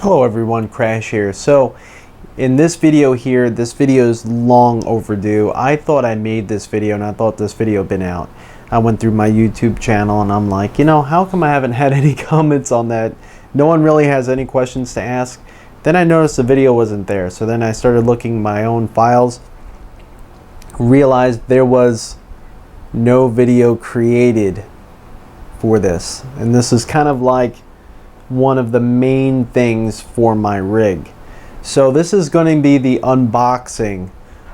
Hello everyone, Crash here. So in this video here, this video is long overdue. I thought I made this video and I thought this video had been out. I went through my YouTube channel and I'm like, how come I haven't had any comments on that? No one really has any questions to ask. Then I noticed the video wasn't there. So then I started looking my own files, realized there was no video created for this. And this is kind of like one of the main things for my rig. So this is going to be the unboxing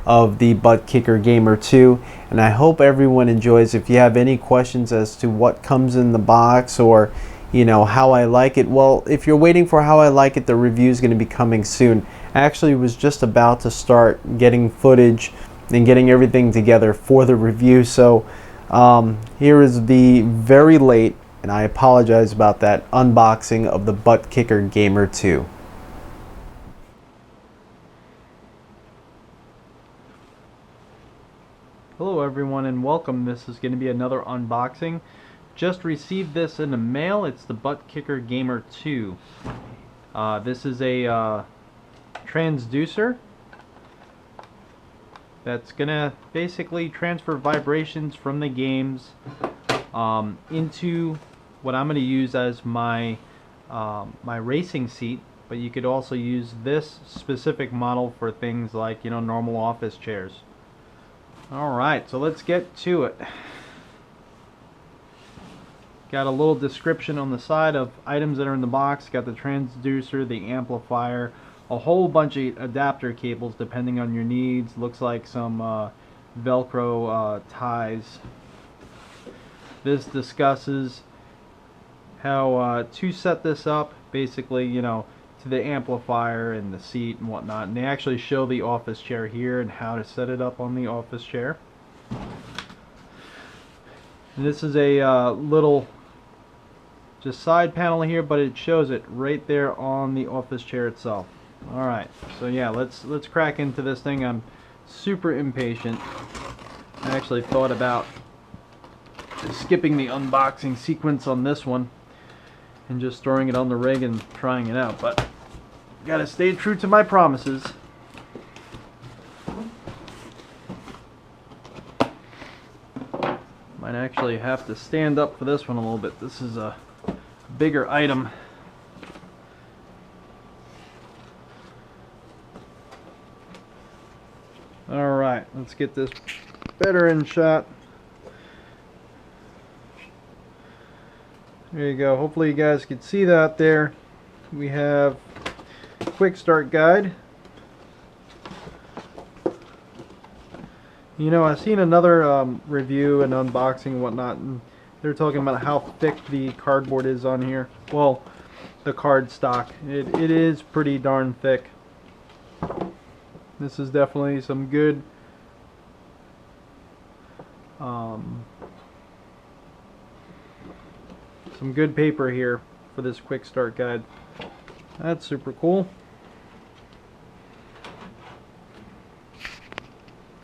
of the Buttkicker Gamer 2, and I hope everyone enjoys. If you have any questions as to what comes in the box or how I like it, well, if you're waiting for how I like it, the review is going to be coming soon. I actually was just about to start getting footage and getting everything together for the review, so here is the very late, and I apologize about that, unboxing of the Buttkicker Gamer 2. Hello everyone and welcome. This is going to be another unboxing. Just received this in the mail. It's the Buttkicker Gamer 2. This is a transducer that's going to basically transfer vibrations from the games into what I'm going to use as my my racing seat, but you could also use this specific model for things like normal office chairs. Alright, so let's get to it. Got a little description on the side of items that are in the box. Got the transducer, the amplifier, a whole bunch of adapter cables depending on your needs. Looks like some Velcro ties. This discusses how to set this up, basically, to the amplifier and the seat and whatnot. And they actually show the office chair here and how to set it up on the office chair. And this is a little just side panel here, but it shows it right there on the office chair itself. Alright, so yeah, let's crack into this thing. I'm super impatient. I actually thought about skipping the unboxing sequence on this one and just throwing it on the rig and trying it out, but gotta stay true to my promises. Might actually have to stand up for this one a little bit. This is a bigger item. Alright, let's get this better in shot. There you go. Hopefully you guys can see that there. We have a quick start guide. I've seen another review and unboxing and whatnot, and they're talking about how thick the cardboard is on here. Well, the card stock. It is pretty darn thick. This is definitely some good paper here for this quick start guide. That's super cool.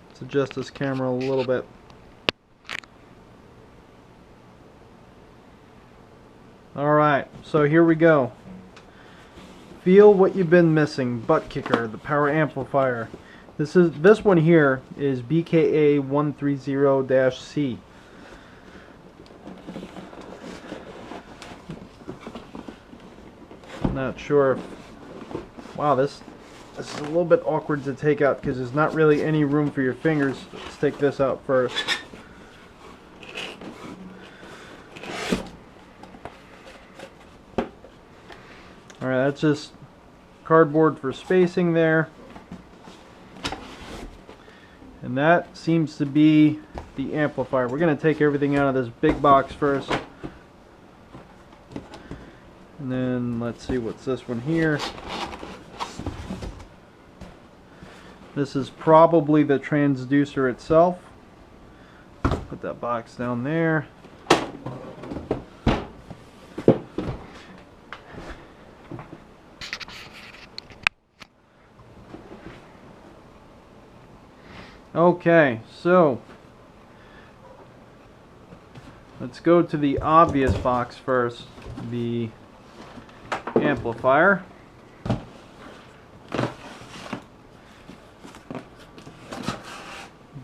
Let's adjust this camera a little bit. Alright, so here we go. Feel what you've been missing. Buttkicker, the power amplifier. This one here is BKA 130-C. Not sure if, wow, this is a little bit awkward to take out because there's not really any room for your fingers. Let's take this out first. Alright, that's just cardboard for spacing there. And that seems to be the amplifier. We're going to take everything out of this big box first. And then let's see, what's this one here? This is probably the transducer itself. Put that box down there. Okay, so let's go to the obvious box first, the amplifier.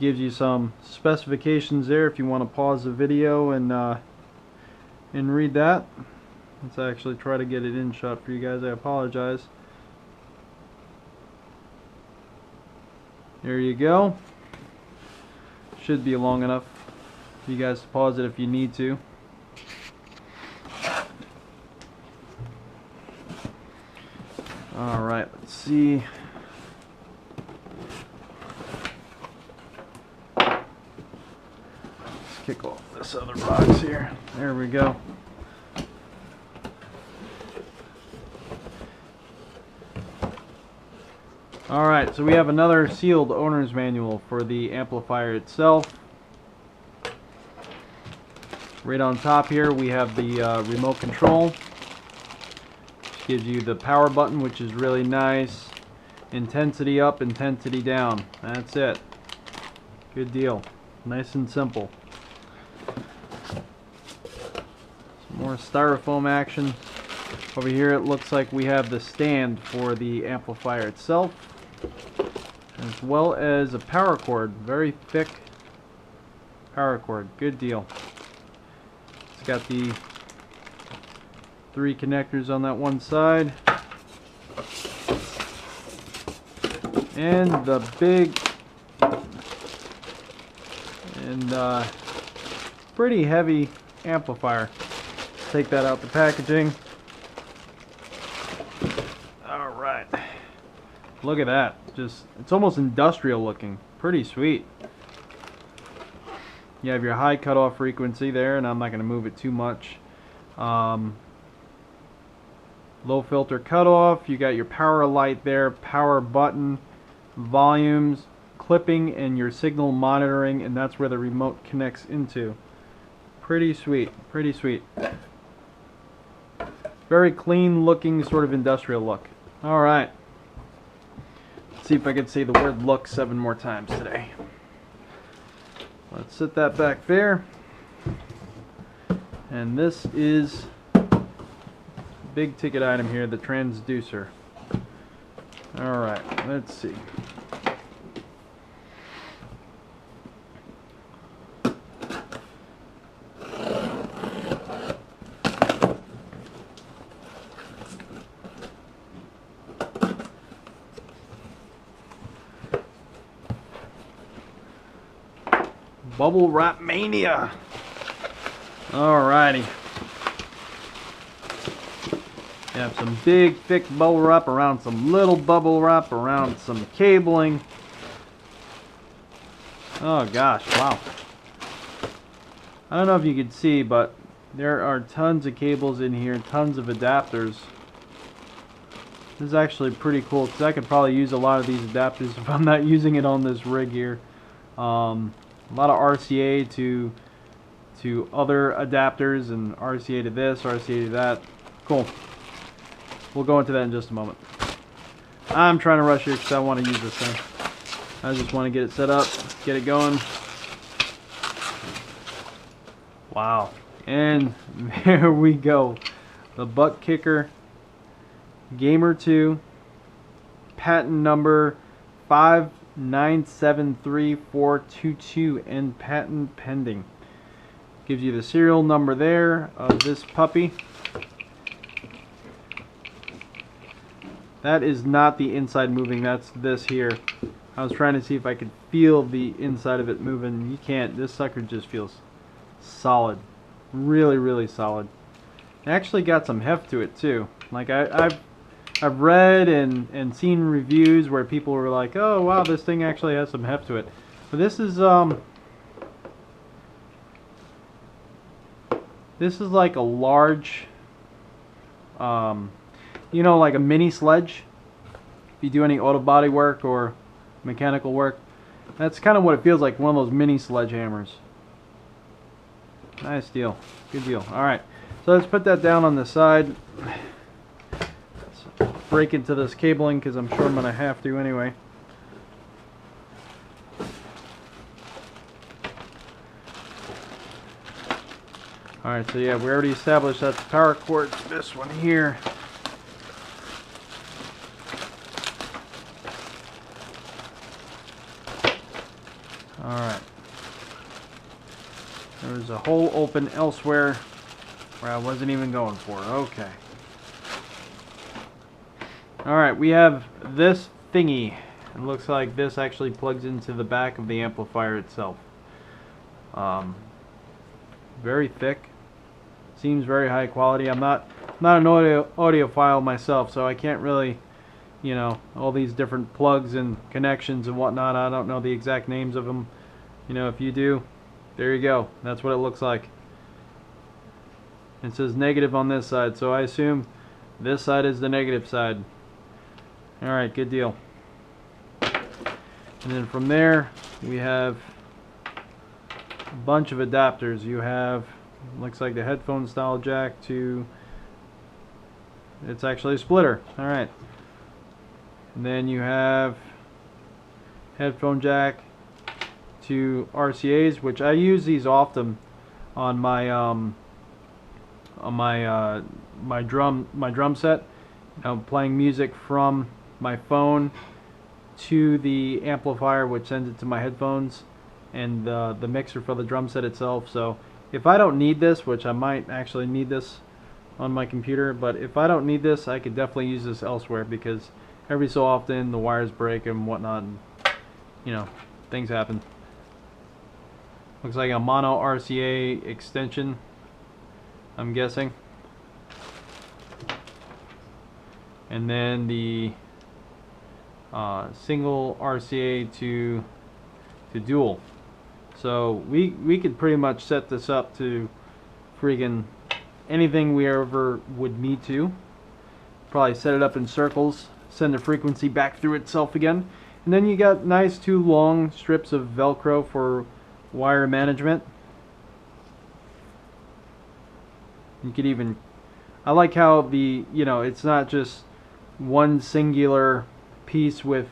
gives you some specifications there if you want to pause the video and read that. Let's actually try to get it in shot for you guys. I apologize. There you go. Should be long enough for you guys to pause it if you need to. Alright, let's see. Let's kick off this other box here. There we go. Alright, so we have another sealed owner's manual for the amplifier itself. Right on top here we have the remote control, which gives you the power button, which is really nice. Intensity up, intensity down. That's it. Good deal. Nice and simple. Some more styrofoam action. Over here it looks like we have the stand for the amplifier itself, as well as a power cord. Very thick power cord. Good deal. It's got the 3 connectors on that one side, and the big and pretty heavy amplifier. Take that out the packaging. Alright, look at that. Just, it's almost industrial looking. Pretty sweet. You have your high cutoff frequency there, and I'm not going to move it too much. Low filter cutoff. You got your power light there, power button, volumes, clipping, and your signal monitoring, and that's where the remote connects into. Pretty sweet. Pretty sweet. Very clean looking, sort of industrial look. Alright. Let's see if I can say the word look 7 more times today. Let's set that back there. And this is a big ticket item here, the transducer. Alright, let's see. Bubble wrap mania. Alrighty. You have some big thick bubble wrap around some little bubble wrap around some cabling. Oh gosh, wow. I don't know if you can see, but there are tons of cables in here, tons of adapters. This is actually pretty cool because I could probably use a lot of these adapters if I'm not using it on this rig here. A lot of RCA to other adapters, and RCA to this, RCA to that. Cool. We'll go into that in just a moment. I'm trying to rush here because I want to use this thing. I just want to get it set up, get it going. Wow. And there we go. The Buttkicker Gamer 2, patent number 5973422, and patent pending. Gives you the serial number there of this puppy. That is not the inside moving, that's this here. I was trying to see if I could feel the inside of it moving. You can't. This sucker just feels solid. Really, really solid. It actually got some heft to it too. Like I've read and seen reviews where people were like, oh wow, this thing actually has some heft to it. But this is like a large, you know, like a mini sledge. If you do any auto body work or mechanical work, that's kind of what it feels like, one of those mini sledgehammers. Nice deal. Good deal. Alright, so let's put that down on the side. Let's break into this cabling because I'm sure I'm going to have to anyway. Alright, so yeah, we already established that's the power cord. This one here. Alright. There's a hole open elsewhere where I wasn't even going for. Okay. Alright, we have this thingy. It looks like this actually plugs into the back of the amplifier itself. Very thick. Seems very high quality. I'm not an audiophile myself, so I can't really, you know, all these different plugs and connections and whatnot. I don't know the exact names of them. You know, if you do, there you go. That's what it looks like. It says negative on this side, so I assume this side is the negative side. Alright, good deal. And then from there, we have a bunch of adapters. You have, looks like the headphone style jack to, it's actually a splitter. Alright. And then you have headphone jack to RCAs, which I use these often on my my drum set. I'm playing music from my phone to the amplifier, which sends it to my headphones, and the mixer for the drum set itself. So if I don't need this, which I might actually need this on my computer, but if I don't need this, I could definitely use this elsewhere, because every so often the wires break and whatnot, and you know, things happen. Looks like a mono RCA extension, I'm guessing. And then the single RCA to dual. So we could pretty much set this up to friggin' anything we ever would need to. Probably set it up in circles, send the frequency back through itself again. And then you got nice 2 long strips of Velcro for wire management. You could even, I like how the, you know, it's not just one singular piece with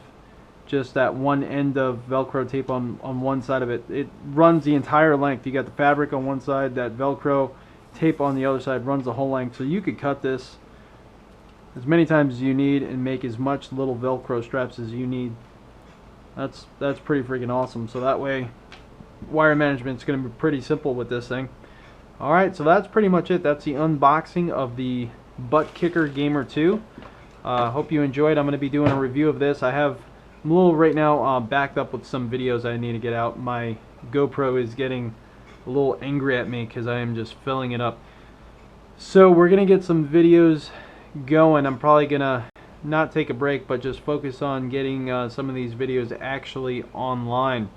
just that one end of Velcro tape on one side of it. It runs the entire length. You got the fabric on one side, that Velcro tape on the other side runs the whole length. So you could cut this as many times as you need and make as much little Velcro straps as you need. That's pretty freaking awesome. So that way wire management is going to be pretty simple with this thing. Alright, so that's pretty much it. That's the unboxing of the Buttkicker Gamer 2. Hope you enjoyed. I'm going to be doing a review of this. I'm a little right now backed up with some videos I need to get out. My GoPro is getting a little angry at me because I am just filling it up. So we're going to get some videos going. I'm probably going to not take a break, but just focus on getting some of these videos actually online.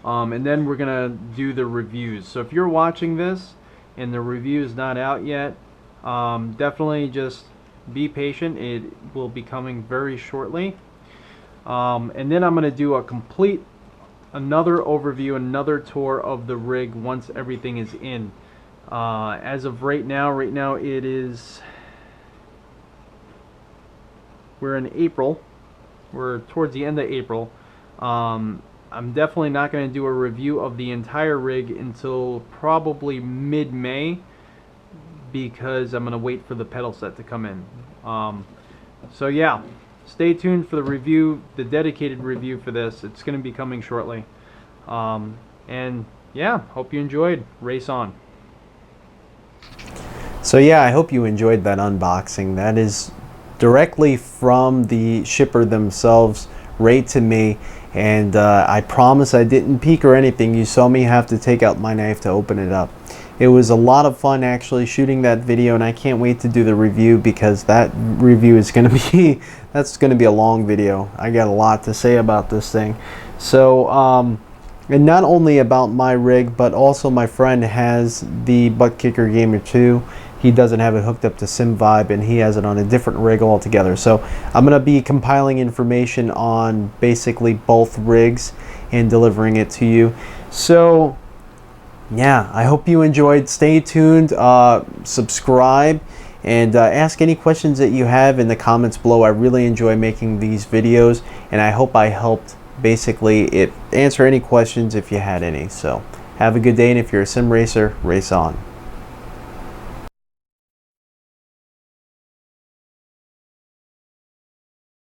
And then we're going to do the reviews. So if you're watching this and the review is not out yet, definitely just be patient. It will be coming very shortly. And then I'm going to do another overview, another tour of the rig once everything is in. As of right now it is, we're in April. We're towards the end of April. I'm definitely not going to do a review of the entire rig until probably mid-May, because I'm going to wait for the pedal set to come in. So yeah, stay tuned for the review, the dedicated review for this. It's going to be coming shortly. And yeah, hope you enjoyed. Race on. So yeah, I hope you enjoyed that unboxing. That is directly from the shipper themselves, right to me. And I promise I didn't peek or anything. You saw me have to take out my knife to open it up. It was a lot of fun actually shooting that video, and I can't wait to do the review, because that review is going to be that's going to be a long video. I got a lot to say about this thing. So and not only about my rig, but also my friend has the Buttkicker Gamer 2. He doesn't have it hooked up to SimVibe, and he has it on a different rig altogether. So I'm going to be compiling information on basically both rigs and delivering it to you. So yeah, I hope you enjoyed. Stay tuned, subscribe, and ask any questions that you have in the comments below. I really enjoy making these videos, and I hope I helped basically answer any questions if you had any. So have a good day, and if you're a sim racer, race on.